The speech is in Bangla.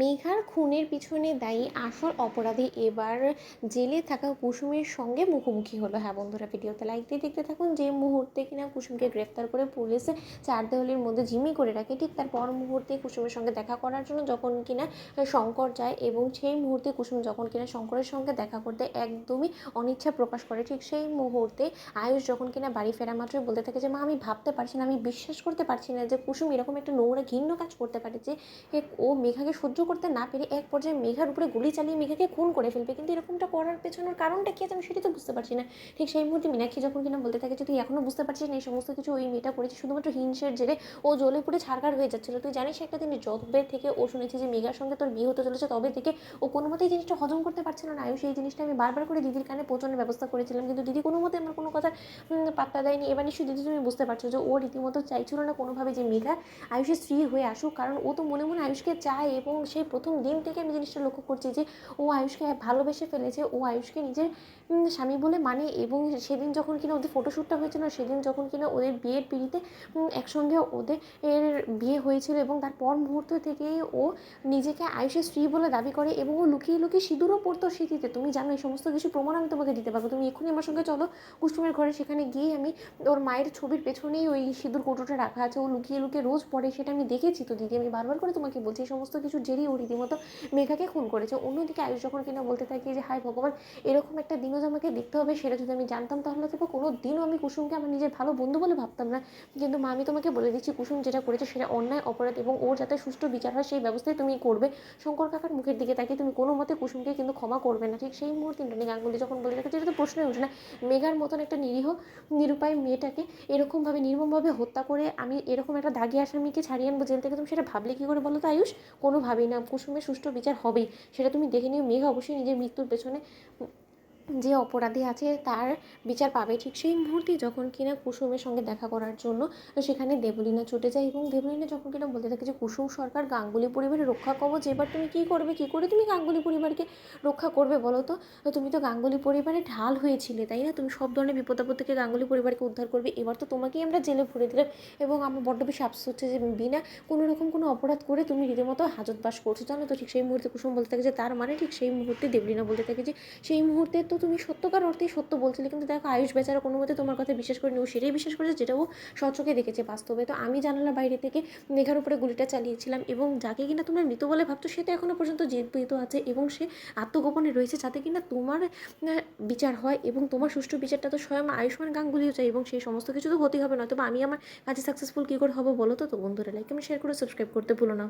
মেঘার খুনের পিছনে দায়ী আসল অপরাধী এবার জেলে থাকা কুসুমের সঙ্গে মুখোমুখি হলো। হ্যাঁ বন্ধুরা, ভিডিওতে লাইক দিয়ে দেখতে থাকুন। যে মুহূর্তে কিনা কুসুমকে গ্রেফতার করে পুলিশে চার দেওয়ালির মধ্যে জিম্মি করে রাখে, ঠিক তার পর মুহূর্তে কুসুমের সঙ্গে দেখা করার জন্য যখন কিনা শঙ্কর যায়, এবং সেই মুহূর্তে কুসুম যখন কিনা শঙ্করের সঙ্গে দেখা করতে একদমই অনিচ্ছা প্রকাশ করে, ঠিক সেই মুহূর্তে আয়ুষ যখন কিনা বাড়ি ফেরা মাত্রই বলতে থাকে যে মা, আমি ভাবতে পারছি না, আমি বিশ্বাস করতে পারছি না যে কুসুম এরকম একটা নোংরা ঘৃণ্য কাজ করতে পারে, যে ও মেঘাকে সহ্য করতে না পেরে এক পর্যায়ে মেঘার উপরে গুলি চালিয়ে মেঘাকে খুন করে ফেলবে। কিন্তু এরকমটা করার পেছনের কারণটা কি আছে আমি সেটা তো বুঝতে পারছি না। ঠিক সেই মুহূর্তে মীনাক্ষী যখন কিনা বলতে থাকে যে তুই এখনো বুঝতে পারছিস না এই সমস্ত কিছু ওই মেয়েটা করেছে শুধুমাত্র হিংসের জেরে, ও জ্বলে পুড়ে ছারখার হয়ে যাচ্ছিল। তুই জানিস একটা জিনিস, যবে থেকে ও শুনেছে যে মেঘার সঙ্গে তোর বিয়ে হতে চলেছে তবে থেকে ও কোনো মতেই জিনিসটা হজম করতে পারছিল না। আয়ুষ এই জিনিসটা আমি বারবার করে দিদির কানে পৌঁছানোর ব্যবস্থা করেছিলাম, কিন্তু দিদি কোনো মতে আমার কোনো কথা পাত্তা দেয়নি। এবার নিশ্চয়ই দিদি তুমি বুঝতে পারছো যে ও রীতিমতো চাইছিল না কোনোভাবে যে মেঘা আয়ুষের স্ত্রী হয়ে আসুক, কারণ ও তো মনে মনে আয়ুষকে চায়, এবং সেই প্রথম দিন থেকে আমি জিনিসটা লক্ষ্য করছি যে ও আয়ুষকে ভালোবেসে ফেলেছে, ও আয়ুষকে নিজের স্বামী বলে মানে। এবং সেদিন যখন কিনা ওদের ফটোশ্যুটটা হয়েছিল, সেদিন যখন কিনা ওদের বিয়ের পিড়িতে একসঙ্গে ওদের বিয়ে হয়েছিল, এবং তারপর মুহূর্ত থেকেই ও নিজেকে আয়ুষের স্ত্রী বলে দাবি করে, এবং ও লুকিয়ে লুকিয়ে সিঁদুরও পড়তো স্মৃতিতে। তুমি জানো এই সমস্ত কিছু প্রমাণ আমি তোমাকে দিতে পারবো, তুমি এক্ষুনি আমার সঙ্গে চলো কুসুমের ঘরে, সেখানে গিয়ে আমি ওর মায়ের ছবির পেছনেই ওই সিঁদুর কৌটোটা রাখা আছে, ও লুকিয়ে লুকিয়ে রোজ পড়ে, সেটা আমি দেখেছি তো দিদি। আমি বারবার করে তোমাকে বলছি এই সমস্ত কিছুর জেরেই ও রীতিমতো মেঘাকে খুন করেছে। অন্যদিকে আয়ুষ যখন কিনা বলতে থাকি যে হায় ভগবান, এরকম একটা দিনও যে আমাকে দেখতে হবে, সেটা যদি আমি জানতাম তাহলে তো কোনো দিনও আমি কুসুমকে আমার নিজের ভালো বন্ধু বলে ভাবতাম না। কিন্তু মা, আমি তোমাকে বলে দিচ্ছি কুসুম যেটা করেছে সেটা অন্যায় অপরাধ, এবং ওর যাতে সুষ্ঠু বিচার হয় সেই ব্যবস্থাই তুমি করবে। শঙ্কর কাকার মুখের দিকে তাকিয়ে তুমি কোনো মতে কুসুমকে কিন্তু ক্ষমা করবে না। ঠিক সেই মুহূর্তে ইন্দ্রাণী গাঙ্গুলি যখন বলে রাখে যেটা তো প্রশ্নই ওঠে না, মেঘার মতন একটা নিরীহ নিরুপায় মেয়েটাকে এরকমভাবে নির্মমভাবে হত্যা করে আমি এরকম একটা দাগি আসামিকে ছাড়িয়ে আনবো জেল থেকে, তুমি সেটা ভাবলে কী করে বলো তো আয়ুষ? কোনোভাবেই না। কুসুমের সুষ্ঠু বিচার হবেই, সেটা তুমি দেখে নিও। মেঘা অবশ্যই নিজের মৃত্যুর পেছনে যে অপরাধী আছে তার বিচার পাবে। ঠিক সেই মুহূর্তে যখন কিনা কুসুমের সঙ্গে দেখা করার জন্য সেখানে দেবলীনা ছুটে যায়, এবং দেবলীনা যখন কিনা বলতে থাকে যে কুসুম সরকার গাঙ্গুলি পরিবারের রক্ষা কবচ, এবার তুমি কী করবে, কী করে তুমি গাঙ্গুলি পরিবারকে রক্ষা করবে বলো তো? তুমি তো গাঙ্গুলি পরিবারের ঢাল হয়েছিলে, তাই না? তুমি সব ধরনের বিপদ আপদ থেকে গাঙ্গুলি পরিবারকে উদ্ধার করবে, এবার তো তোমাকেই আমরা জেলে ভরে দিলাম। এবং আমার বড্ড বেশি আফসোস হচ্ছে যে বিনা কোনো রকম কোনো অপরাধ করে তুমি রীতিমতো হাজতবাস করছো, জানো তো? ঠিক সেই মুহূর্তে কুসুম বলতে থাকে যে তার মানে? ঠিক সেই মুহূর্তে দেবলীনা বলতে থাকে যে সেই মুহূর্তে তো তুমি সত্যকার অর্থেই সত্য বলছিলে, কিন্তু দেখো আয়ুষ বেচারা কোনো মতে তোমার কথা বিশ্বাস করেনি, ও সেটাই বিশ্বাস করেছে যেটা ও স্বচক্ষে দেখেছে বাস্তবে। তো আমি জানালার বাইরে থেকে মেঘার উপরে গুলিটা চালিয়েছিলাম, এবং যাকে কিনা তোমরা মৃত বলে ভাবছো সে তো এখনো পর্যন্ত জীবিত আছে, এবং সে আত্মগোপনে রয়েছে, যাতে কিনা তোমার বিচার হয়, এবং তোমার সুষ্ঠু বিচারটা তো স্বয়ং আয়ুষ্মান গাঙ্গুলিও চাই, এবং সেই সমস্ত কিছু তো হতেই হবে, নয়তো আমি আমার কাজে সাকসেসফুল কী করে হবো বলো তো? তো বন্ধুরা, লাইক আমি শেয়ার করে সাবস্ক্রাইব করতে ভুলো না।